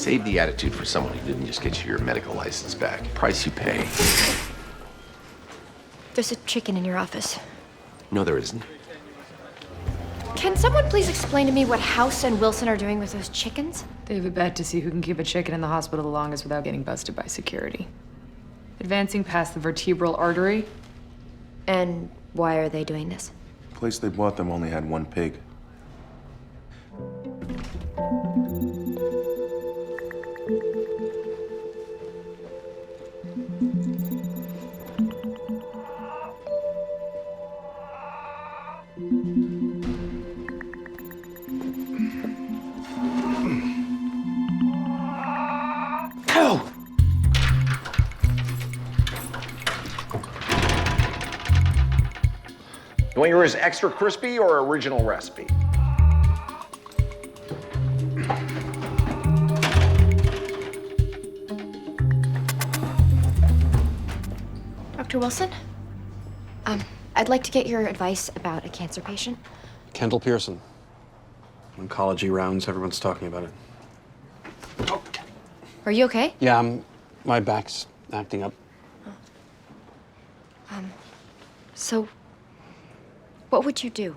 Save the attitude for someone who didn't just get you your medical license back. Price you pay. There's a chicken in your office. No, there isn't. Can someone please explain to me what House and Wilson are doing with those chickens? They have a bet to see who can keep a chicken in the hospital the longest without getting busted by security. Advancing past the vertebral artery. And why are they doing this? The place they bought them only had one pig. You want yours extra crispy or original recipe? Dr. Wilson? I'd like to get your advice about a cancer patient. Kendall Pearson. Oncology rounds, everyone's talking about it. Are you okay? Yeah, my back's acting up. So, what would you do?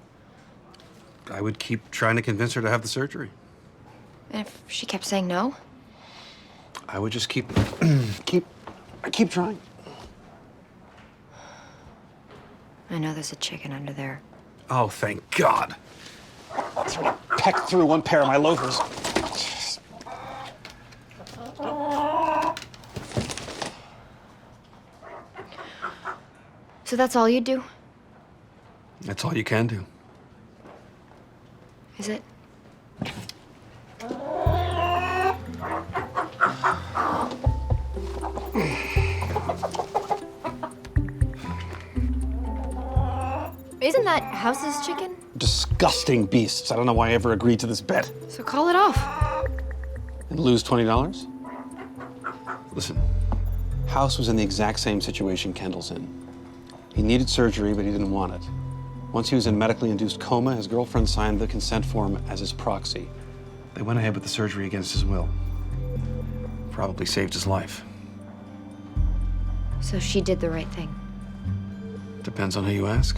I would keep trying to convince her to have the surgery. And if she kept saying no? I would just keep trying. I know there's a chicken under there. Oh, thank God. Someone pecked through one pair of my loafers. So that's all you do? That's all you can do. Is it? Isn't that House's chicken? Disgusting beasts. I don't know why I ever agreed to this bet. So call it off. And lose $20? Listen, House was in the exact same situation Kendall's in. He needed surgery, but he didn't want it. Once he was in medically induced coma, his girlfriend signed the consent form as his proxy. They went ahead with the surgery against his will. Probably saved his life. So she did the right thing. Depends on who you ask.